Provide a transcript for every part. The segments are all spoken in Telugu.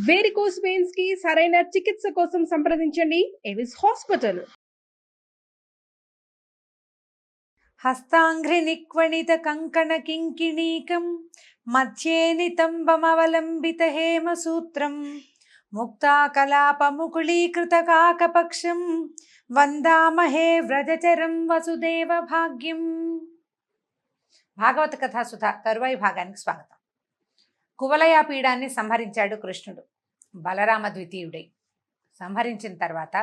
వేరికోస్ వెయిన్స్ కి సరైన చికిత్స కోసం సంప్రదించండి ఎవిస్ హాస్పిటల్. హస్తాంఘ్రి నిక్వణిత కంకణ కింకిణీకం మధ్యే నితంబమవలంబిత హేమ సూత్రం ముక్తాకలాపముకుళీకృత కాకపక్షం వందామహే వ్రజచరం వసుదేవ భాగ్యం. భాగవత కథాసుధ తరువాయి భాగానికి స్వాగతం. కువలయ పీడాన్ని సంహరించాడు కృష్ణుడు బలరామ ద్వితీయుడై. సంహరించిన తర్వాత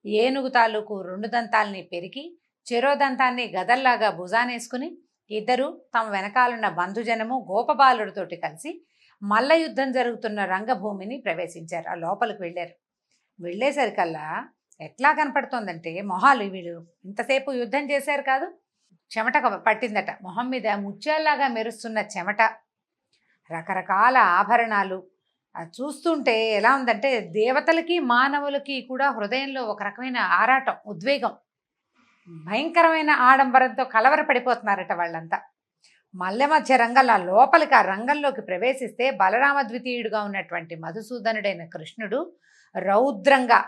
ఏనుగు తాలూకు 2 దంతాల్ని పెరికి చెరోదంతాన్ని గదల్లాగా భుజానేసుకుని ఇద్దరు తమ వెనకాలన్న బంధుజనము గోపబాలుడితోటి కలిసి మల్ల యుద్ధం జరుగుతున్న రంగభూమిని ప్రవేశించారు. ఆ లోపలికి వెళ్ళారు. వెళ్ళేసరికల్లా ఎట్లా కనపడుతోందంటే మొహాలు వీళ్ళు ఇంతసేపు యుద్ధం చేశారు కాదు, చెమట పట్టిందట. మొహం మీద ముత్యాల్లాగా మెరుస్తున్న చెమట, రకరకాల ఆభరణాలు. చూస్తుంటే ఎలా ఉందంటే దేవతలకి మానవులకి కూడా హృదయంలో ఒక రకమైన ఆరాటం, ఉద్వేగం, భయంకరమైన ఆడంబరంతో కలవరపడిపోతున్నారట వాళ్ళంతా. మల్లె మధ్య రంగంలో లోపలికి ఆ రంగంలోకి ప్రవేశిస్తే బలరామ ద్వితీయుడుగా ఉన్నటువంటి మధుసూదనుడైన కృష్ణుడు రౌద్రంగా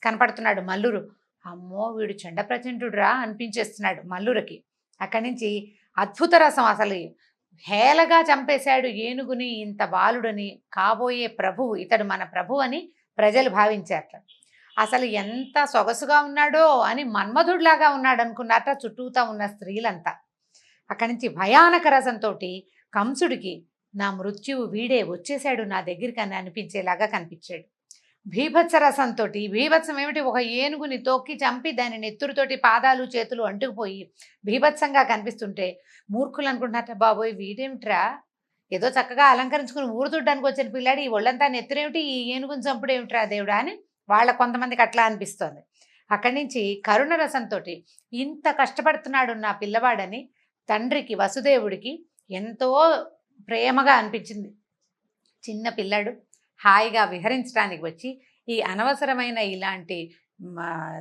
కనపడుతున్నాడు. మల్లురు అమ్మో వీడు చండ ప్రచండుడురా అనిపించేస్తున్నాడు మల్లురకి. అక్కడి నుంచి అద్భుత రసం, అసలు హేళగా చంపేశాడు ఏనుగుని, ఇంత బాలుడని, కాబోయే ప్రభువు ఇతడు మన ప్రభు అని ప్రజలు భావించారట. అసలు ఎంత సొగసుగా ఉన్నాడో అని మన్మధుడిలాగా ఉన్నాడు అనుకున్నారట చుట్టూతా ఉన్న స్త్రీలంతా. అక్కడి నుంచి భయానక రసంతో కంసుడికి నా మృత్యువు వీడే వచ్చేసాడు నా దగ్గరికి అని అనిపించేలాగా కనిపించాడు. భీభత్స రసంతో, భీభత్సం ఏమిటి, ఒక ఏనుగుని తొక్కి చంపి దాని నెత్తురుతోటి పాదాలు చేతులు అంటుకుపోయి భీభత్సంగా కనిపిస్తుంటే మూర్ఖులు అనుకుంటున్నారట, బాబోయ్ వీడేమిట్రా ఏదో చక్కగా అలంకరించుకుని ఊరు చూడ్డానికి వచ్చిన పిల్లాడు ఈ ఒళ్ళంతా నెత్తురేమిటి, ఈ ఏనుగుని చంపుడేమిట్రా దేవుడా అని వాళ్ళ కొంతమందికి అట్లా అనిపిస్తోంది. అక్కడి నుంచి కరుణ రసంతో ఇంత కష్టపడుతున్నాడు నా పిల్లవాడని తండ్రికి వసుదేవుడికి ఎంతో ప్రేమగా అనిపించింది. చిన్న పిల్లాడు హాయిగా విహరించడానికి వచ్చి ఈ అనవసరమైన ఇలాంటి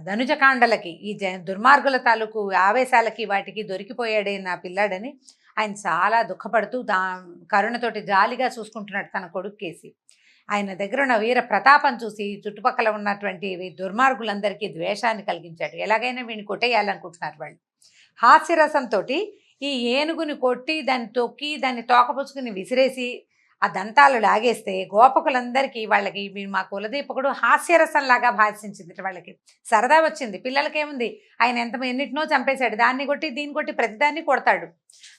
ధనుజకాండలకి, ఈ దుర్మార్గుల తాలూకు ఆవేశాలకి వాటికి దొరికిపోయాడే నా పిల్లాడని ఆయన చాలా దుఃఖపడుతూ కరుణతోటి జాలిగా చూసుకుంటున్నాడు తన కొడుక్కేసి. ఆయన దగ్గర ఉన్న వీర ప్రతాపం చూసి చుట్టుపక్కల ఉన్నటువంటి దుర్మార్గులందరికీ ద్వేషాన్ని కలిగించాడు. ఎలాగైనా వీడిని కొట్టేయాలనుకుంటున్నారు వాళ్ళు. హాస్యరసంతో ఈ ఏనుగుని కొట్టి దాన్ని తొక్కి దాన్ని తోకపుచ్చుకుని విసిరేసి ఆ దంతాలు లాగేస్తే గోపకులందరికీ వాళ్ళకి మా కులదీపకుడు హాస్యరసంలాగా భాషించింది. వాళ్ళకి సరదా వచ్చింది. పిల్లలకేముంది, ఆయన ఎన్నిటినో చంపేశాడు, దాన్ని కొట్టి దీన్ని కొట్టి ప్రతిదాన్ని కొడతాడు.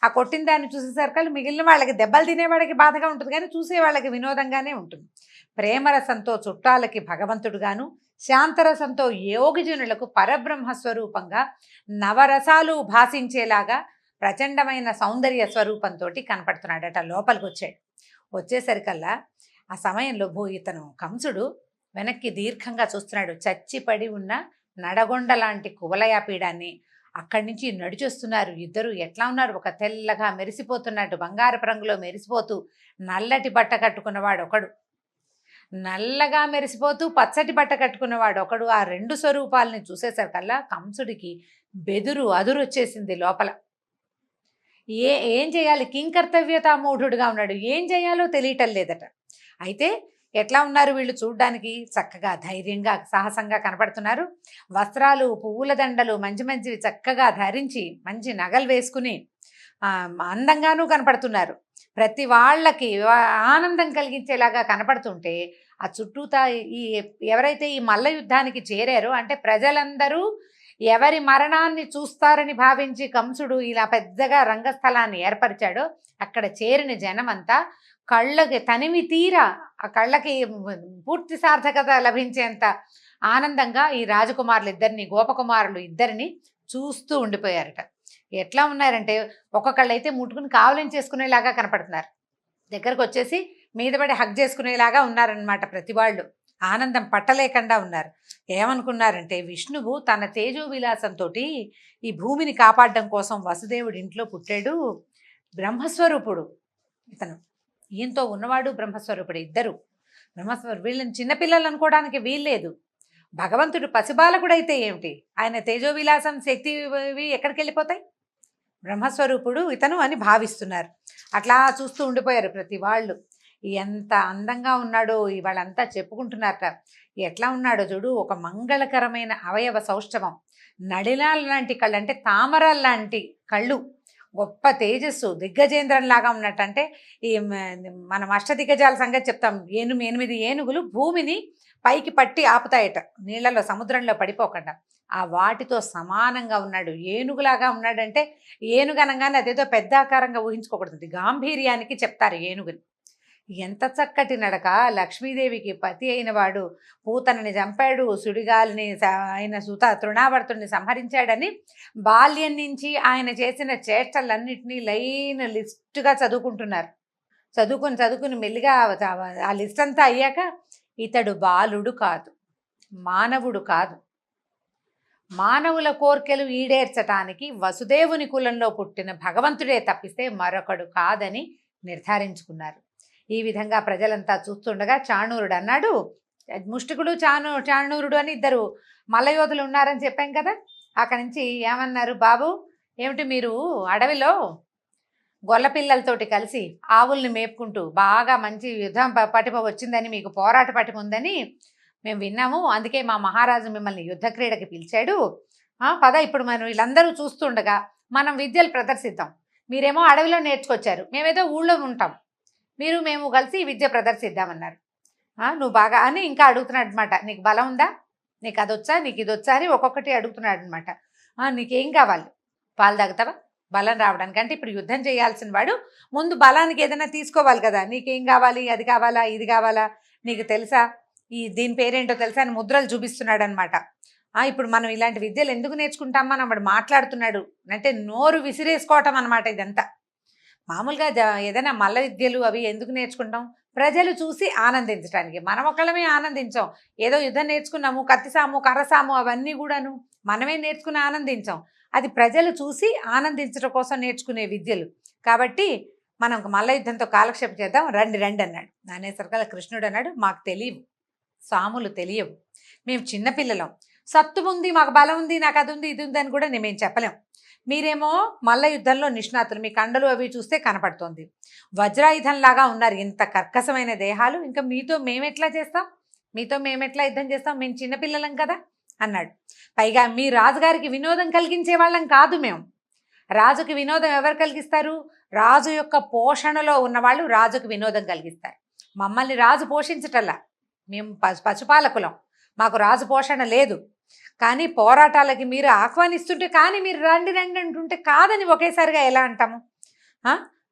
ఆ కొట్టిన దాన్ని చూసేసరికి మిగిలిన వాళ్ళకి దెబ్బలు తినేవాళ్ళకి బాధగా ఉంటుంది, కానీ చూసే వాళ్ళకి వినోదంగానే ఉంటుంది. ప్రేమరసంతో చుట్టాలకి భగవంతుడుగాను, శాంతరసంతో యోగిజనులకు పరబ్రహ్మస్వరూపంగా నవరసాలు భాషించేలాగా ప్రచండమైన సౌందర్య స్వరూపంతో కనపడుతున్నాడట. లోపలికి వచ్చేసరికల్లా ఆ సమయంలో ఇతను కంసుడు వెనక్కి దీర్ఘంగా చూస్తున్నాడు. చచ్చిపడి ఉన్న నడగొండ లాంటి కువలయ పీడాన్ని. అక్కడి నుంచి నడిచొస్తున్నారు ఇద్దరు. ఎట్లా ఉన్నారు, ఒక తెల్లగా మెరిసిపోతున్నట్టు బంగారపు రంగులో మెరిసిపోతూ నల్లటి బట్ట కట్టుకున్నవాడు ఒకడు, నల్లగా మెరిసిపోతూ పచ్చటి బట్ట కట్టుకున్నవాడు ఒకడు. ఆ 2 స్వరూపాలని చూసేసరికల్లా కంసుడికి బెదురు అదురు వచ్చేసింది లోపల. ఏం చేయాలి, కింకర్తవ్యతా మూఢుడుగా ఉన్నాడు, ఏం చేయాలో తెలియటం లేదట. అయితే ఎట్లా ఉన్నారు వీళ్ళు చూడ్డానికి, చక్కగా ధైర్యంగా సాహసంగా కనపడుతున్నారు. వస్త్రాలు పువ్వుల దండలు మంచివి చక్కగా ధరించి మంచి నగలు వేసుకుని అందంగానూ కనపడుతున్నారు. ప్రతి వాళ్ళకి ఆనందం కలిగించేలాగా కనపడుతుంటే ఆ చుట్టూతా ఎవరైతే ఈ మల్ల యుద్ధానికి చేరారో అంటే ప్రజలందరూ ఎవరి మరణాన్ని చూస్తారని భావించి కంసుడు ఇలా పెద్దగా రంగస్థలాన్ని ఏర్పరిచాడో అక్కడ చేరిన జనమంతా కళ్ళకి తనివి తీరా, ఆ కళ్ళకి పూర్తి సార్థకత లభించేంత ఆనందంగా ఈ రాజకుమారులు ఇద్దరిని, గోపకుమారులు ఇద్దరిని చూస్తూ ఉండిపోయారట. ఎట్లా ఉన్నారంటే ఒక్కొక్కళ్ళైతే ముట్టుకుని కావలించేసుకునేలాగా చేసుకునేలాగా కనపడుతున్నారు. దగ్గరకు వచ్చేసి మీద పడి హగ్ చేసుకునేలాగా ఉన్నారనమాట. ప్రతి వాళ్ళు ఆనందం పట్టలేకుండా ఉన్నారు. ఏమనుకున్నారంటే విష్ణువు తన తేజో విలాసంతో ఈ భూమిని కాపాడడం కోసం వసుదేవుడి ఇంట్లో పుట్టాడు. బ్రహ్మస్వరూపుడు ఇతను, ఈయంతో ఉన్నవాడు బ్రహ్మస్వరూపుడు. ఇద్దరు బ్రహ్మస్వరూపుడు. వీళ్ళని చిన్నపిల్లలు అనుకోవడానికి వీల్లేదు. భగవంతుడు పసిబాలకుడైతే ఏమిటి, ఆయన తేజో విలాసం శక్తి ఎక్కడికి వెళ్ళిపోతాయి, బ్రహ్మస్వరూపుడు ఇతను అని భావిస్తున్నారు. అట్లా చూస్తూ ఉండిపోయారు ప్రతి వాళ్ళు. ఎంత అందంగా ఉన్నాడో ఇవాళంతా చెప్పుకుంటున్నారట. ఎట్లా ఉన్నాడో చూడు, ఒక మంగళకరమైన అవయవ సౌష్ఠవం, నడిలాల లాంటి కళ్ళు, అంటే తామరాల లాంటి కళ్ళు, గొప్ప తేజస్సు, దిగ్గజేంద్రంలాగా ఉన్నట్టు. అంటే ఈ మనం అష్టదిగ్గజాల సంగతి చెప్తాం. 8 ఏనుగులు భూమిని పైకి పట్టి ఆపుతాయట, నీళ్లలో సముద్రంలో పడిపోకుండా. ఆ వాటితో సమానంగా ఉన్నాడు, ఏనుగులాగా ఉన్నాడంటే ఏనుగు అనగానే అదేదో పెద్ద ఆకారంగా ఊహించుకోకూడదు, గాంభీర్యానికి చెప్తారు ఏనుగుని. ఎంత చక్కటి నడక! లక్ష్మీదేవికి పతి అయిన వాడు పూతనని చంపాడు, సుడిగాలిని ఆయన తృణావర్తుడిని సంహరించాడని బాల్యం నుంచి ఆయన చేసిన చేష్టలన్నింటినీ లైన్ లిస్టుగా చదువుకుంటున్నారు. చదువుకుని మెల్లిగా ఆ లిస్ట్ అంతా అయ్యాక, ఇతడు బాలుడు కాదు, మానవుడు కాదు, మానవుల కోర్కెలు ఈడేర్చటానికి వసుదేవుని కులంలో పుట్టిన భగవంతుడే తప్పిస్తే మరొకడు కాదని నిర్ధారించుకున్నారు. ఈ విధంగా ప్రజలంతా చూస్తుండగా చాణూరుడు అన్నాడు, ముష్టికుడు చాణూరుడు అని ఇద్దరు మల్లయోధులు ఉన్నారని చెప్పాం కదా. అక్కడి నుంచి ఏమన్నారు, బాబు ఏమిటి మీరు అడవిలో గొల్ల పిల్లలతోటి కలిసి ఆవుల్ని మేపుకుంటూ బాగా మంచి యుద్ధం పటిమ వచ్చిందని, మీకు పోరాట పటిమ ఉందని మేము విన్నాము, అందుకే మా మహారాజు మిమ్మల్ని యుద్ధ క్రీడకి పిలిచాడు. పద, ఇప్పుడు మనం వీళ్ళందరూ చూస్తుండగా మనం విద్యలు ప్రదర్శిద్దాం. మీరేమో అడవిలో నేర్చుకొచ్చారు, మేమేదో ఊళ్ళో ఉంటాం, మేము కలిసి విద్య ప్రదర్శిద్దామన్నారు. నువ్వు బాగా అని ఇంకా అడుగుతున్నాడు అనమాట. నీకు బలం ఉందా, నీకు అది వచ్చా, నీకు ఇది వచ్చా అని ఒక్కొక్కటి అడుగుతున్నాడు అనమాట. నీకేం కావాలి, పాలు తాగుతావా బలం రావడానికి? అంటే ఇప్పుడు యుద్ధం చేయాల్సిన వాడు ముందు బలానికి ఏదైనా తీసుకోవాలి కదా. నీకేం కావాలి, అది కావాలా, ఇది కావాలా, నీకు తెలుసా, దీని పేరేంటో తెలుసా అని ముద్రలు చూపిస్తున్నాడు అనమాట. ఇప్పుడు మనం ఇలాంటి విద్యలు ఎందుకు నేర్చుకుంటామా అని వాడు మాట్లాడుతున్నాడు. అంటే నోరు విసిరేసుకోవటం అనమాట ఇదంతా. మామూలుగా ఏదైనా మల్ల విద్యలు అవి ఎందుకు నేర్చుకుంటాం, ప్రజలు చూసి ఆనందించడానికి. మనం ఒకళ్ళమే ఆనందించాం, ఏదో యుద్ధం నేర్చుకున్నాము, కత్తిసాము కర్రసాము అవన్నీ కూడాను మనమే నేర్చుకుని ఆనందించాం. అది ప్రజలు చూసి ఆనందించడం కోసం నేర్చుకునే విద్యలు. కాబట్టి మనం మల్ల యుద్ధంతో కాలక్షేపం చేద్దాం, రండి రండి అన్నాడు. అనేసరికల్లా కృష్ణుడు అన్నాడు, మాకు తెలియవు, సాములు తెలియవు, మేము చిన్నపిల్లలం, సత్తు ఉంది, మాకు బలం ఉంది, నాకు అది ఉంది, ఇది ఉంది అని కూడా మేము చెప్పలేం. మీరేమో మల్ల యుద్ధంలో నిష్ణాతులు, మీ కండలు అవి చూస్తే కనపడుతోంది, వజ్రాయుధంలాగా ఉన్నారు, ఇంత కర్కశమైన దేహాలు, ఇంకా మీతో మేమెట్లా చేస్తాం, మీతో మేమెట్లా యుద్ధం చేస్తాం, మేము చిన్నపిల్లలం కదా అన్నాడు. పైగా మీ రాజుగారికి వినోదం కలిగించే వాళ్ళం కాదు మేము. రాజుకి వినోదం ఎవరు కలిగిస్తారు, రాజు యొక్క పోషణలో ఉన్నవాళ్ళు రాజుకు వినోదం కలిగిస్తారు. మమ్మల్ని రాజు పోషించటల్లా, మేము పశుపాలకులం, మాకు రాజు పోషణ లేదు. కానీ పోరాటాలకి మీరు ఆహ్వానిస్తుంటే, కానీ మీరు రండి రండి అంటుంటే కాదని ఒకేసారిగా ఎలా అంటాము?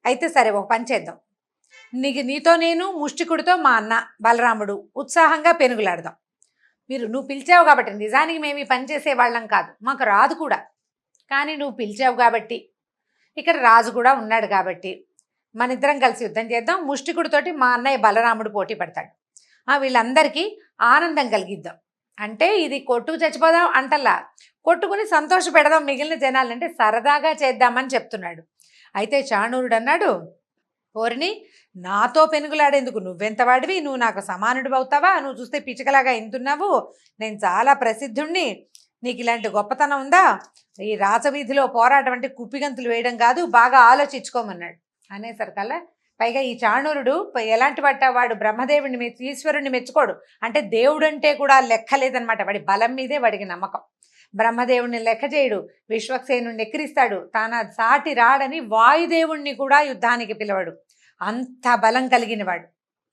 అయితే సరే, ఒక పని చేద్దాం, నీతో నేను, ముష్టికుడితో మా అన్న బలరాముడు ఉత్సాహంగా పెనుగులాడదాం. నువ్వు పిలిచావు కాబట్టి, నిజానికి మేము ఈ పని చేసే వాళ్ళం కాదు, మాకు రాదు కూడా, కానీ నువ్వు పిలిచావు కాబట్టి, ఇక్కడ రాజు కూడా ఉన్నాడు కాబట్టి మన ఇద్దరం కలిసి యుద్ధం చేద్దాం. ముష్టికుడితోటి మా అన్నయ్య బలరాముడు పోటీ పడతాడు, వీళ్ళందరికీ ఆనందం కలిగిద్దాం. అంటే ఇది కొట్టుకు చచ్చిపోదాం అంటల్లా, కొట్టుకుని సంతోష పెడదాం మిగిలిన జనాలు, అంటే సరదాగా చేద్దామని చెప్తున్నాడు. అయితే చాణూరుడు అన్నాడు, ఓరిని, నాతో పెనుగులాడేందుకు నువ్వెంత వాడివి, నువ్వు నాకు సమానుడు అవుతావా, నువ్వు చూస్తే పిచ్చుకలాగా ఇంతున్నావు, నేను చాలా ప్రసిద్ధుణ్ణి, నీకు ఇలాంటి గొప్పతనం ఉందా, ఈ రాజవీధిలో పోరాటం అంటే కుప్పిగంతులు వేయడం కాదు, బాగా ఆలోచించుకోమన్నాడు. అనేసరికల్లా పైగా ఈ చాణూరుడు ఎలాంటి వాడు బ్రహ్మదేవుడిని ఈశ్వరుణ్ణి మెచ్చుకోడు, అంటే దేవుడు అంటే కూడా లెక్క లేదనమాట, వాడి బలం మీదే వాడికి నమ్మకం. బ్రహ్మదేవుడిని లెక్క చేయడు, విశ్వక్సేనుడిని ఎక్కిరిస్తాడు, తన సాటి రాడని వాయుదేవుణ్ణి కూడా యుద్ధానికి పిలవడు, అంత బలం కలిగినవాడు,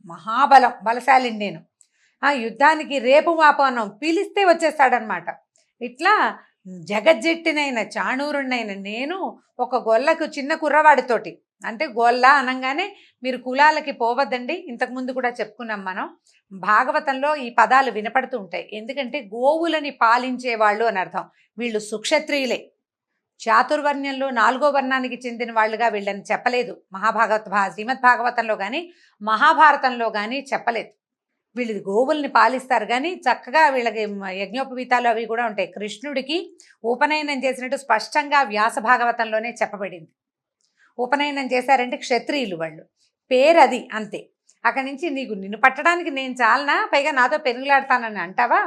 మహాబలం, బలశాలిని నేను. యుద్ధానికి రేపు మాపనం పిలిస్తే వచ్చేస్తాడనమాట. ఇట్లా జగజ్జెట్టినైన చాణూరుణ్ణైన నేను ఒక గొల్లకు చిన్న కుర్రవాడితోటి, అంటే గొల్ల అనగానే మీరు కులాలకి పోవద్దండి, ఇంతకుముందు కూడా చెప్పుకున్నాం మనం, భాగవతంలో ఈ పదాలు వినపడుతూ ఉంటాయి. ఎందుకంటే గోవులని పాలించేవాళ్ళు అని అర్థం. వీళ్ళు సుక్షత్రియులే, చాతుర్వర్ణ్యంలో 4వ వర్ణానికి చెందిన వాళ్ళుగా వీళ్ళని చెప్పలేదు శ్రీమద్ భాగవతంలో కానీ మహాభారతంలో కానీ చెప్పలేదు. వీళ్ళు గోవుల్ని పాలిస్తారు, కానీ చక్కగా వీళ్ళకి యజ్ఞోపవీతాలు అవి కూడా ఉంటాయి. కృష్ణుడికి ఉపనయనం చేసినట్టు స్పష్టంగా వ్యాస భాగవతంలోనే చెప్పబడింది. ఉపనయనం చేశారంటే క్షత్రియులు వాళ్ళు, పేరు అది అంతే. అక్కడి నుంచి నిన్ను పట్టడానికి నేను చాలనా, పైగా నాతో పెనుగులాడతానని అంటావా,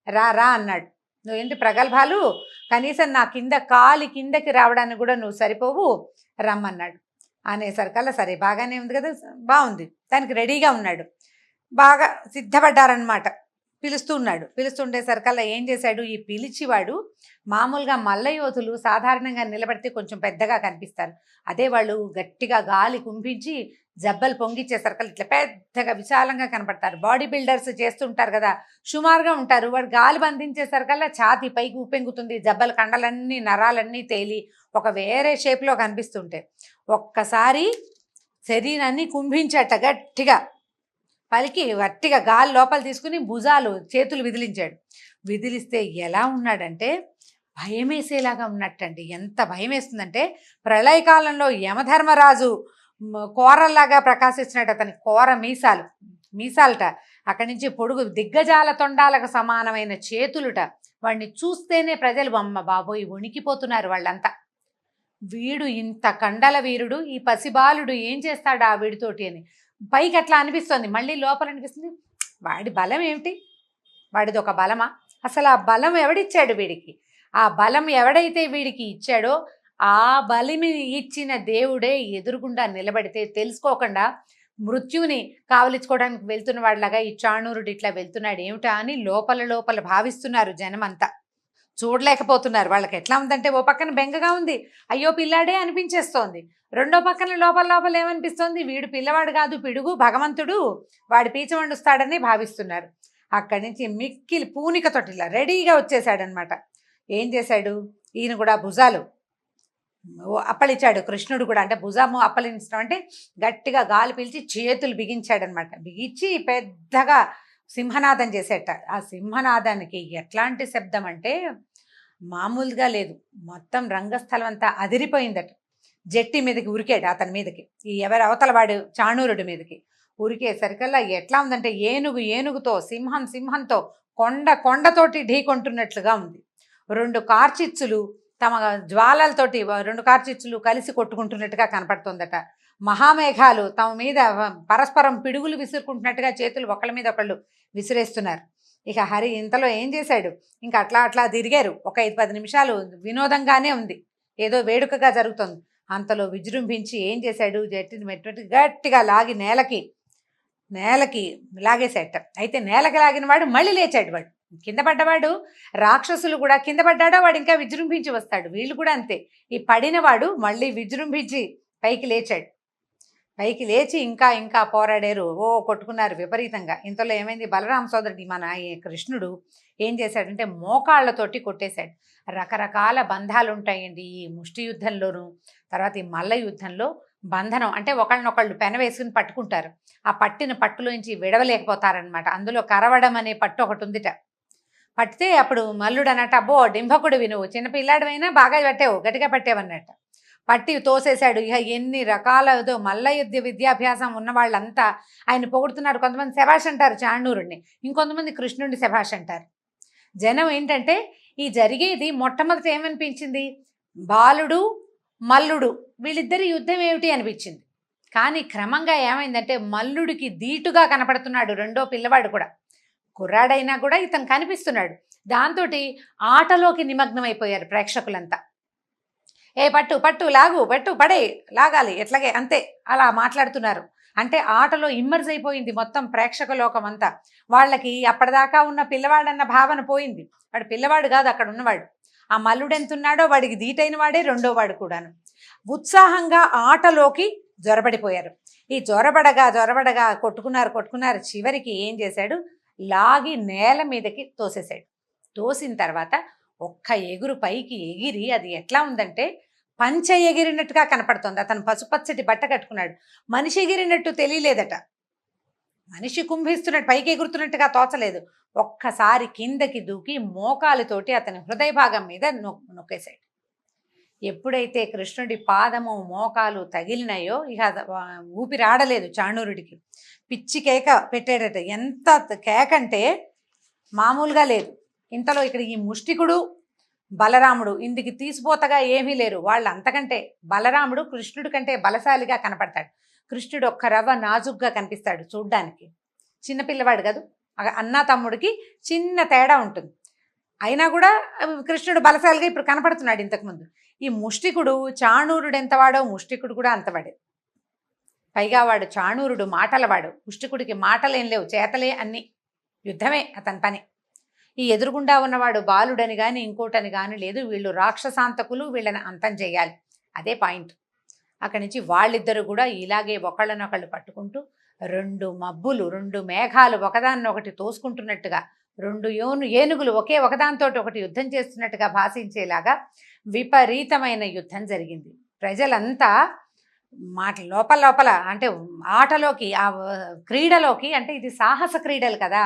రా రా అన్నాడు. నువ్వేంటి ప్రగల్భాలు, కనీసం నా కాలి కిందకి రావడానికి కూడా నువ్వు సరిపోవు, రమ్మన్నాడు. అనేసరికల్లా సరే బాగానే ఉంది కదా, బాగుంది, దానికి రెడీగా ఉన్నాడు, బాగా సిద్ధపడ్డారనమాట. పిలుస్తుండేసరికల్లా ఏం చేశాడు, ఈ పిలిచివాడు మామూలుగా మల్ల యోధులు సాధారణంగా నిలబడితే కొంచెం పెద్దగా కనిపిస్తారు. అదే వాళ్ళు గట్టిగా గాలి కుంభించి జబ్బలు పొంగిచ్చేసరికల్లా ఇట్లా పెద్దగా విశాలంగా కనపడతారు. బాడీ బిల్డర్స్ చేస్తుంటారు కదా, సుమారుగా ఉంటారు. వాడు గాలి బంధించేసరికల్లా ఛాతీ పైకి ఊపెంగుతుంది, జబ్బల కండలన్నీ నరాలన్నీ తేలి ఒక వేరే షేప్లో కనిపిస్తుంటాయి. ఒక్కసారి శరీరాన్ని కుంభించట, గట్టిగా పలికి గట్టిగా గాలి లోపల తీసుకుని భుజాలు చేతులు విదిలిస్తే ఎలా ఉన్నాడంటే భయమేసేలాగా ఉన్నట్టండి. ఎంత భయం వేస్తుందంటే ప్రళయకాలంలో యమధర్మరాజు కోరల్లాగా ప్రకాశించినట్టు. అతని కోర మీసాలట, అక్కడి నుంచి పొడుగు దిగ్గజాల తొండాలకు సమానమైన చేతులుట. వాడిని చూస్తేనే ప్రజలు అమ్మ బాబోయ్ వణికిపోతున్నారు వాళ్ళంతా. వీడు ఇంత కండల వీరుడు, ఈ పసిబాలుడు ఏం చేస్తాడు ఆ వీడితోటి అని పైకి అట్లా అనిపిస్తుంది, మళ్ళీ లోపల అనిపిస్తుంది వాడి బలం ఏమిటి, వాడిది ఒక బలమా, అసలు ఆ బలం ఎవడిచ్చాడు వీడికి, ఆ బలం ఎవడైతే వీడికి ఇచ్చాడో ఆ బలిమి ఇచ్చిన దేవుడే ఎదురుగుండా నిలబడితే తెలుసుకోకుండా మృత్యుని కావలించుకోవడానికి వెళ్తున్న వాడిలాగా ఈ చాణూరుడు ఇట్లా వెళ్తున్నాడు ఏమిటా అని లోపల భావిస్తున్నారు జనమంతా. చూడలేకపోతున్నారు. వాళ్ళకి ఎట్లా ఉందంటే ఓ పక్కన బెంగగా ఉంది, అయ్యో పిల్లాడే అనిపించేస్తోంది. రెండో పక్కన లోపల ఏమనిపిస్తోంది, వీడు పిల్లవాడు కాదు పిడుగు భగవంతుడు, వాడి పీచ వండుస్తాడని భావిస్తున్నారు. అక్కడి నుంచి మిక్కిలి పూనికతోటి ఇలా రెడీగా వచ్చేసాడనమాట. ఏం చేశాడు, ఈయన కూడా భుజాలు అప్పలిచ్చాడు కృష్ణుడు కూడా. అంటే భుజము అప్పలించడం అంటే గట్టిగా గాలి పీల్చి చేతులు బిగించాడనమాట. బిగించి పెద్దగా సింహనాదం చేసేట. ఆ సింహనాదానికి ఎట్లాంటి శబ్దం అంటే మామూలుగా లేదు, మొత్తం రంగస్థలం అంతా అదిరిపోయిందట. జట్టి మీదకి ఉరికాడు, అతని మీదకి, ఈ ఎవరి అవతల వాడు చాణూరుడి మీదకి ఉరికేసరికల్లా ఎట్లా ఉందంటే ఏనుగుతో సింహంతో కొండతోటి ఢీకొంటున్నట్లుగా ఉంది. రెండు కార్చిచ్చులు తమ జ్వాలలతోటి రెండు కార్చిచ్చులు కలిసి కొట్టుకుంటున్నట్టుగా కనపడుతుందట. మహామేఘాలు తమ మీద పరస్పరం పిడుగులు విసురుకుంటున్నట్టుగా చేతులు ఒకళ్ళ మీద ఒకళ్ళు విసిరేస్తున్నారు. ఇక హరి ఇంతలో ఏం చేశాడు, ఇంకా అట్లా తిరిగారు. ఒక 5-10 నిమిషాలు వినోదంగానే ఉంది, ఏదో వేడుకగా జరుగుతుంది. అంతలో విజృంభించి ఏం చేశాడు, జట్టిని మెట్టి గట్టిగా లాగి నేలకి లాగేసేట. అయితే నేలకి లాగిన వాడు మళ్ళీ లేచాడు. వాడు కింద పడ్డవాడు, రాక్షసులు కూడా కింద పడ్డాడో వాడు ఇంకా విజృంభించి వస్తాడు. వీళ్ళు కూడా అంతే, ఈ పడినవాడు మళ్ళీ విజృంభించి పైకి లేచాడు. పైకి లేచి ఇంకా పోరాడారు, కొట్టుకున్నారు విపరీతంగా. ఇంతలో ఏమైంది, బలరామ సోదరుడి మన కృష్ణుడు ఏం చేశాడంటే మోకాళ్ళతోటి కొట్టేశాడు. రకరకాల బంధాలు ఉంటాయండి ఈ ముష్టి యుద్ధంలోనూ. తర్వాత ఈ మల్ల యుద్ధంలో బంధనం అంటే ఒకళ్ళనొకళ్ళు పెనవేసుకుని పట్టుకుంటారు. ఆ పట్టిన పట్టులోంచి విడవలేకపోతారనమాట. అందులో కరవడం అనే పట్టు ఒకటి ఉందిట. పట్టితే అప్పుడు మల్లుడు అన్నట్టు, అబ్బో డింభకుడివి నువ్వు, చిన్నపిల్లాడివైనా బాగా పట్టావు, గట్టిగా పట్టావన్నట్టు. పట్టి తోసేశాడు. ఇక ఎన్ని రకాల మల్ల యుద్ధ విద్యాభ్యాసం ఉన్న వాళ్ళంతా ఆయన పొగుడుతున్నారు. కొంతమంది శభాష్ అంటారు చాణూరుడిని, ఇంకొంతమంది కృష్ణుడిని శభాష్ అంటారు. జనం ఏంటంటే ఈ జరిగేది మొట్టమొదటి ఏమనిపించింది, బాలుడు మల్లుడు వీళ్ళిద్దరి యుద్ధం ఏమిటి అనిపించింది. కానీ క్రమంగా ఏమైందంటే మల్లుడికి ధీటుగా కనపడుతున్నాడు రెండో పిల్లవాడు కూడా, కుర్రాడైనా కూడా ఇతను కనిపిస్తున్నాడు. దాంతో ఆటలోకి నిమగ్నమైపోయారు ప్రేక్షకులంతా. ఏ పట్టు లాగు, పడే లాగాలి ఎట్లాగే అంతే అలా మాట్లాడుతున్నారు. అంటే ఆటలో ఇమ్మర్స్ అయిపోయింది మొత్తం ప్రేక్షక లోకం అంతా. వాళ్ళకి అప్పటిదాకా ఉన్న పిల్లవాడన్న భావన పోయింది. వాడు పిల్లవాడు కాదు అక్కడ ఉన్నవాడు. ఆ మల్లుడు ఎంతున్నాడో వాడికి ధీటైన వాడే రెండో వాడు కూడాను. ఉత్సాహంగా ఆటలోకి జొరబడిపోయారు. ఈ జొరబడగా కొట్టుకున్నారు. చివరికి ఏం చేశాడు, లాగి నేల మీదకి తోసేశాడు. తోసిన తర్వాత ఒక్క ఎగురు పైకి ఎగిరి, అది ఎట్లా ఉందంటే పంచ ఎగిరినట్టుగా కనపడుతుంది. అతను పసుపచ్చటి బట్ట కట్టుకున్నాడు. మనిషి ఎగిరినట్టు తెలియలేదట, మనిషి కుంభిస్తున్నట్టు పైకి ఎగురుతున్నట్టుగా తోచలేదు. ఒక్కసారి కిందకి దూకి మోకాలుతోటి అతని హృదయ భాగం మీద నొక్కేశాడు. ఎప్పుడైతే కృష్ణుడి పాదము మోకాలు తగిలినాయో ఇక ఊపిరి ఆడలేదు చాణూరుడికి. పిచ్చి కేక పెట్టాడట. ఎంత కేకంటే మామూలుగా లేదు. ఇంతలో ఇక్కడ ఈ ముష్టికుడు బలరాముడు ఇందుకు తీసిపోతగా ఏమీ లేరు. వాళ్ళు అంతకంటే బలరాముడు కృష్ణుడి కంటే బలశాలిగా కనపడతాడు. కృష్ణుడు ఒక్క రవ్వ నాజుగ్గా కనిపిస్తాడు చూడ్డానికి. చిన్నపిల్లవాడు కాదు, అన్నా తమ్ముడికి చిన్న తేడా ఉంటుంది. అయినా కూడా కృష్ణుడు బలశాలిగా ఇప్పుడు కనపడుతున్నాడు. ఇంతకుముందు ఈ ముష్టికుడు చాణూరుడు ఎంతవాడో ముష్టికుడు కూడా అంతవాడే. పైగా వాడు చాణూరుడు మాటలవాడు, పుష్టికుడికి మాటలేం లేవు, చేతలే అన్ని, యుద్ధమే అతని పని. ఈ ఎదురుగుండా ఉన్నవాడు బాలుడని కానీ ఇంకోటని కానీ లేదు, వీళ్ళు రాక్షసాంతకులు, వీళ్ళని అంతం చేయాలి, అదే పాయింట్. అక్కడి నుంచి వాళ్ళిద్దరూ కూడా ఇలాగే ఒకళ్ళనొకళ్ళు పట్టుకుంటూ 2 మబ్బులు 2 మేఘాలు ఒకదాన్నొకటి తోసుకుంటున్నట్టుగా, 2 ఏనుగులు ఒకే ఒకదానితో ఒకటి యుద్ధం చేస్తున్నట్టుగా భాషించేలాగా విపరీతమైన యుద్ధం జరిగింది. ప్రజలంతా లోపల లోపల అంటే ఆటలోకి, ఆ క్రీడలోకి, అంటే ఇది సాహస క్రీడలు కదా,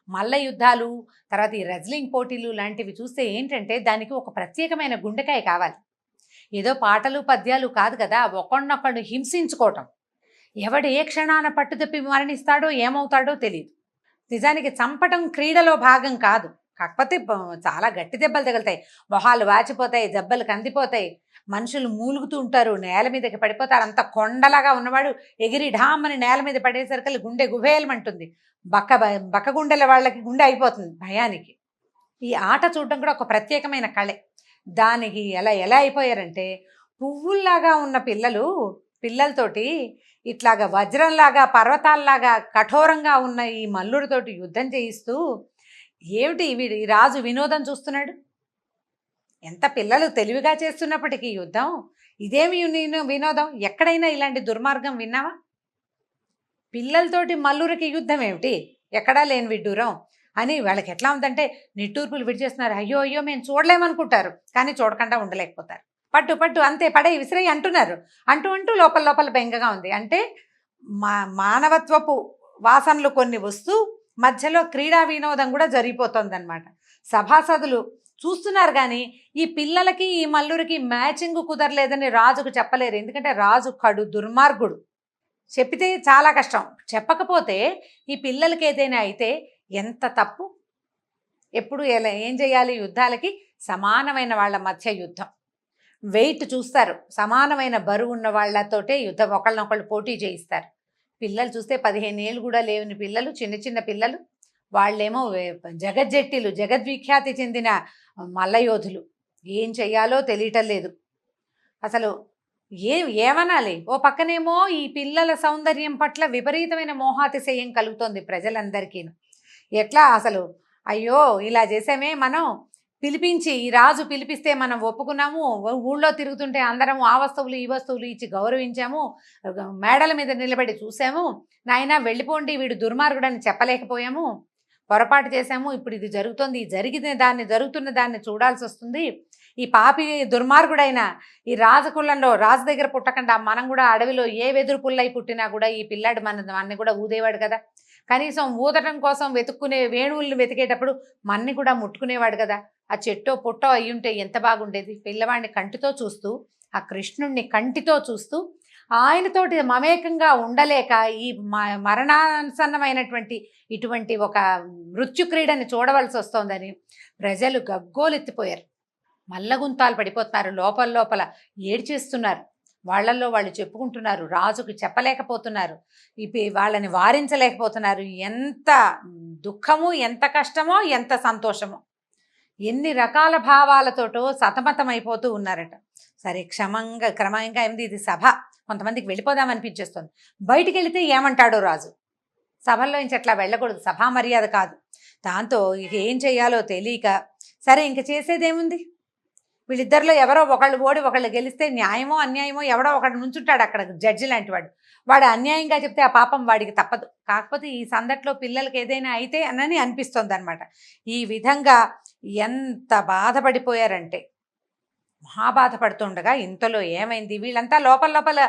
మల్ల యుద్ధాలు, తర్వాత ఈ రెజ్లింగ్ పోటీలు లాంటివి చూస్తే ఏంటంటే దానికి ఒక ప్రత్యేకమైన గుండెకాయ కావాలి. ఏదో పాటలు పద్యాలు కాదు కదా, ఒకళ్ళనొకళ్ళు హింసించుకోవటం. ఎవడు ఏ క్షణాన పట్టుదప్పి మరణిస్తాడో ఏమవుతాడో తెలియదు. నిజానికి చంపటం క్రీడలో భాగం కాదు, కాకపోతే చాలా గట్టి దెబ్బలు తగులుతాయి, మొహాలు వాచిపోతాయి, దెబ్బలు కందిపోతాయి, మనుషులు మూలుగుతూ ఉంటారు, నేల మీదకి పడిపోతారు. అంత కొండలాగా ఉన్నవాడు ఎగిరి ఢామ్మని నేల మీద పడేసరికి గుండె గుబేలమంటుంది, బక్క గుండెల వాళ్ళకి గుండె అయిపోతుంది భయానికి. ఈ ఆట చూడడం కూడా ఒక ప్రత్యేకమైన కళే. దానికి ఎలా అయిపోయారంటే, పువ్వుల్లాగా ఉన్న పిల్లలతోటి ఇట్లాగా వజ్రంలాగా పర్వతాల్లాగా కఠోరంగా ఉన్న ఈ మల్లుడితోటి యుద్ధం చేయిస్తూ, ఏమిటి వీడు ఈ రాజు వినోదం చూస్తున్నాడు. ఎంత పిల్లలు తెలివిగా చేస్తున్నప్పటికీ యుద్ధం, ఇదేమి వినోదం? ఎక్కడైనా ఇలాంటి దుర్మార్గం విన్నావా? పిల్లలతోటి మల్లురికి యుద్ధం ఏమిటి, ఎక్కడా లేని విడ్డూరం అని వాళ్ళకి ఎట్లా ఉందంటే నిట్టూర్పులు విడిచేస్తున్నారు. అయ్యో అయ్యో మేము చూడలేమనుకుంటారు, కానీ చూడకుండా ఉండలేకపోతారు. పట్టు అంతే పడే విసిరై అంటున్నారు. అంటూ లోపల లోపల బెంగగా ఉంది. అంటే మానవత్వపు వాసనలు కొన్ని వస్తూ మధ్యలో క్రీడా వినోదం కూడా జరిగిపోతుందన్నమాట. సభాసదులు చూస్తున్నారు కానీ ఈ పిల్లలకి ఈ మల్లురికి మ్యాచింగ్ కుదరలేదని రాజుకు చెప్పలేరు. ఎందుకంటే రాజు కడు దుర్మార్గుడు. చెప్పితే చాలా కష్టం, చెప్పకపోతే ఈ పిల్లలకి ఏదైనా అయితే ఎంత తప్పు. ఎప్పుడు ఏం చేయాలి? యుద్ధాలకి సమానమైన వాళ్ళ మధ్య యుద్ధం, వెయిట్ చూస్తారు, సమానమైన బరువు ఉన్న వాళ్ళతోటే యుద్ధం, ఒకళ్ళనొకళ్ళు పోటీ చేయిస్తారు. పిల్లలు చూస్తే 15 ఏళ్ళు కూడా లేని పిల్లలు, చిన్న పిల్లలు, వాళ్ళేమో జగజ్జెట్టిలు, జగద్విఖ్యాతి చెందిన మల్లయోధులు. ఏం చెయ్యాలో తెలియటం లేదు అసలు. ఏమనాలి? ఓ పక్కనేమో ఈ పిల్లల సౌందర్యం పట్ల విపరీతమైన మోహాతిశయం కలుగుతోంది ప్రజలందరికీ. ఎట్లా అసలు, అయ్యో ఇలా చేసామే, మనం పిలిపించి, ఈ రాజు పిలిపిస్తే మనం ఒప్పుకున్నాము, ఊళ్ళో తిరుగుతుంటే అందరం ఆ వస్తువులు ఈ వస్తువులు ఇచ్చి గౌరవించాము, మేడల మీద నిలబడి చూసాము, నాయనా వెళ్ళిపోండి వీడు దుర్మార్గుడని చెప్పలేకపోయాము, పొరపాటు చేశాము, ఇప్పుడు ఇది జరుగుతుంది, జరుగుతున్న దాన్ని చూడాల్సి వస్తుంది. ఈ పాపి దుర్మార్గుడైన ఈ రాజకులంలో రాజు దగ్గర పుట్టకుండా మనం కూడా అడవిలో ఏ వెదురు పుల్లై పుట్టినా కూడా ఈ పిల్లాడు మనని కూడా ఊదేవాడు కదా, కనీసం ఊదటం కోసం వెతుక్కునే వేణువులను వెతికేటప్పుడు మన్ని కూడా ముట్టుకునేవాడు కదా. ఆ చెట్టో పుట్టో అయ్యుంటే ఎంత బాగుండేది. పిల్లవాడిని కంటితో చూస్తూ, ఆ కృష్ణుణ్ణి కంటితో చూస్తూ ఆయనతోటి మమేకంగా ఉండలేక ఈ మరణాసన్నమైనటువంటి ఇటువంటి ఒక మృత్యు క్రీడని చూడవలసి వస్తోందని ప్రజలు గగ్గోలెత్తిపోయారు, మల్లగుంతాలు పడిపోతున్నారు, లోపల ఏడ్చేస్తున్నారు, వాళ్ళల్లో వాళ్ళు చెప్పుకుంటున్నారు, రాజుకు చెప్పలేకపోతున్నారు, వాళ్ళని వారించలేకపోతున్నారు. ఎంత దుఃఖము, ఎంత కష్టమో, ఎంత సంతోషమో, ఎన్ని రకాల భావాలతోటో సతమతమైపోతూ ఉన్నారట. సరే క్రమంగా ఇది సభ, కొంతమందికి వెళ్ళిపోదామనిపించేస్తుంది. బయటికి వెళితే ఏమంటాడో రాజు, సభల్లో నుంచి అట్లా వెళ్ళకూడదు, సభా మర్యాద కాదు. దాంతో ఇక ఏం చేయాలో తెలియక, సరే ఇంక చేసేదేముంది, వీళ్ళిద్దరిలో ఎవరో ఒకళ్ళు ఓడి ఒకళ్ళు గెలిస్తే న్యాయమో అన్యాయమో ఎవడో ఒకడు నుంచుంటాడు అక్కడ, జడ్జి లాంటి వాడు అన్యాయంగా చెప్తే ఆ పాపం వాడికి తప్పదు. కాకపోతే ఈ సందట్లో పిల్లలకి ఏదైనా అయితే అని అనిపిస్తుంది అనమాట. ఈ విధంగా ఎంత బాధపడిపోయారంటే, మహాబాధపడుతుండగా ఇంతలో ఏమైంది, వీళ్ళంతా లోపల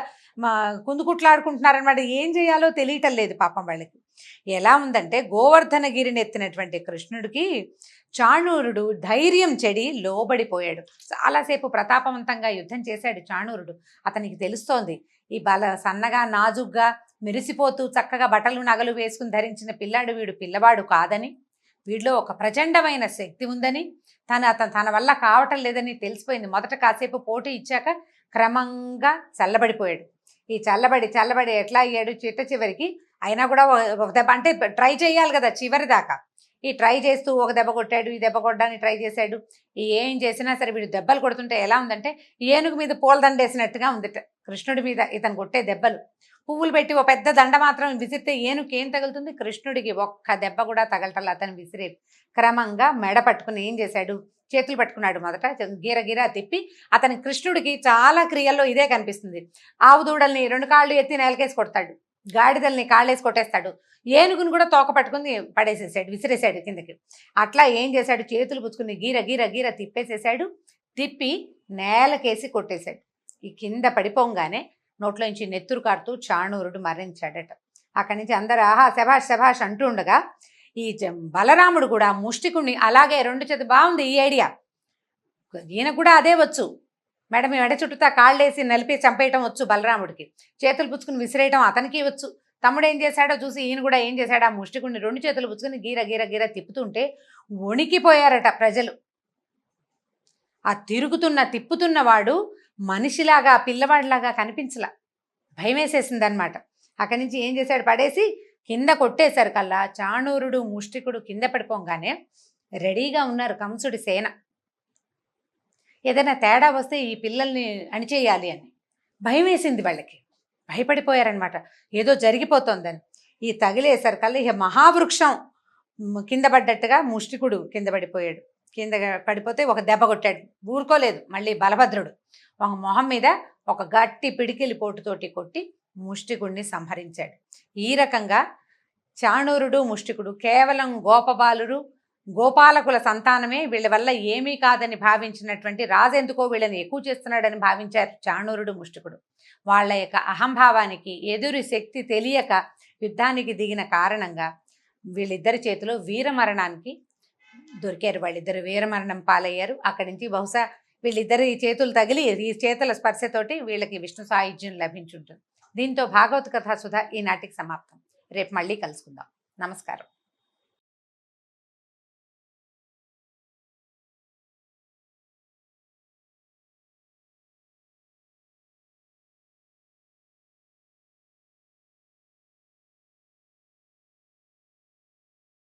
కుందుకుట్లాడుకుంటున్నారనమాట. ఏం చేయాలో తెలియటం లేదు పాపం వాళ్ళకి. ఎలా ఉందంటే, గోవర్ధనగిరిని ఎత్తినటువంటి కృష్ణుడికి చాణూరుడు ధైర్యం చెడి లోబడిపోయాడు. చాలాసేపు ప్రతాపవంతంగా యుద్ధం చేశాడు చాణూరుడు. అతనికి తెలుస్తోంది ఈ సన్నగా నాజుగ్గా మెరిసిపోతూ చక్కగా బట్టలు నగలు వేసుకుని ధరించిన వీడు పిల్లవాడు కాదని, వీడిలో ఒక ప్రచండమైన శక్తి ఉందని, తన వల్ల కావటం లేదని తెలిసిపోయింది. మొదట కాసేపు పోటీ ఇచ్చాక క్రమంగా చల్లబడిపోయాడు. ఈ చల్లబడి ఎట్లా అయ్యాడు, చివరికి అయినా కూడా ఒక దెబ్బ, అంటే ట్రై చేయాలి కదా చివరి దాకా. ఈ ట్రై చేస్తూ ఒక దెబ్బ కొట్టాడు, ఈ దెబ్బ కొట్టడానికి ట్రై చేశాడు. ఏం చేసినా సరే వీడు దెబ్బలు కొడుతుంటే ఎలా ఉందంటే ఏనుగు మీద పూలదండేసినట్టుగా ఉంది కృష్ణుడి మీద ఇతను కొట్టే దెబ్బలు. పువ్వులు పెట్టి ఓ పెద్ద దండ మాత్రం విసిరితే ఏనుగుకి ఏం తగులుతుంది? కృష్ణుడికి ఒక్క దెబ్బ కూడా తగలటం అతను విసిరేది. క్రమంగా మెడ పట్టుకుని ఏం చేశాడు, చేతులు పట్టుకున్నాడు. మొదట గీర తిప్పి అతని కృష్ణుడికి చాలా క్రియల్లో ఇదే కనిపిస్తుంది. ఆవు దూడల్ని 2 కాళ్ళు ఎత్తి నేలకేసి కొడతాడు, గాడిదల్ని కాళ్ళేసి కొట్టేస్తాడు, ఏనుగును కూడా తోక పట్టుకుని పడేసేసాడు, విసిరేసాడు కిందకి. అట్లా ఏం చేశాడు, చేతులు పుచ్చుకుని గీర తిప్పేసేసాడు. తిప్పి నేలకేసి కొట్టేశాడు. ఈ కింద పడిపోగానే నోట్లోంచి నెత్తురు కారుతూ చాణూరుడు మరణించాడట. అక్కడి నుంచి అందరూ ఆహా శభాష్ శభాష్ అంటూ ఉండగా ఈ బలరాముడు కూడా ముష్టికుణ్ణి అలాగే 2 చేతులు, బాగుంది ఈ ఐడియా, ఈయన కూడా అదే వచ్చు, మెడ చుట్టూతా కాళ్ళేసి నలిపి చంపేయటం వచ్చు బలరాముడికి, చేతులు పుచ్చుకుని విసిరేయటం అతనికి వచ్చు. తమ్ముడు ఏం చేశాడో చూసి ఈయన కూడా ఏం చేశాడు, ఆ ముష్టికుణ్ణి 2 చేతులు పుచ్చుకుని గీర తిప్పుతుంటే వణికిపోయారట ప్రజలు. ఆ తిప్పుతున్న వాడు మనిషిలాగా పిల్లవాడిలాగా కనిపించలా, భయం వేసేసిందనమాట. అక్కడి నుంచి ఏం చేశాడు, పడేసి కింద కొట్టేశారు కల్లా. చాణూరుడు ముష్టికుడు కింద పడిపోగానే రెడీగా ఉన్నారు కంసుడి సేన. ఏదైనా తేడా వస్తే ఈ పిల్లల్ని అణిచేయాలి అని భయం వేసింది వాళ్ళకి, భయపడిపోయారనమాట, ఏదో జరిగిపోతుందని. ఈ తగిలేశారు కల్లా ఇక మహావృక్షం కింద పడ్డట్టుగా ముష్టికుడు కింద పడిపోయాడు. కింద పడిపోతే ఒక దెబ్బ కొట్టాడు, ఊరుకోలేదు. మళ్ళీ బలభద్రుడు ఒక మొహం మీద ఒక గట్టి పిడికిలి పోటుతోటి కొట్టి ముష్టికుడిని సంహరించాడు. ఈ రకంగా చాణూరుడు ముష్టికుడు కేవలం గోపాలకుల సంతానమే, వీళ్ళ వల్ల ఏమీ కాదని భావించినటువంటి రాజెందుకో వీళ్ళని ఎక్కువ చేస్తున్నాడని భావించారు చాణూరుడు ముష్టికుడు. వాళ్ళ యొక్క అహంభావానికి ఎదురు శక్తి తెలియక యుద్ధానికి దిగిన కారణంగా వీళ్ళిద్దరి చేతిలో వీరమరణానికి దొరికారు. వాళ్ళిద్దరు వీరమరణం పాలయ్యారు. అక్కడి నుంచి బహుశా వీళ్ళిద్దరి చేతులు తగిలి ఈ చేతుల స్పర్శతోటి వీళ్ళకి విష్ణు సాయుధ్యం లభించుంటుంది. దీంతో భాగవత కథా సుధ ఈనాటికి సమాప్తం. రేపు మళ్ళీ కలుసుకుందాం. నమస్కారం.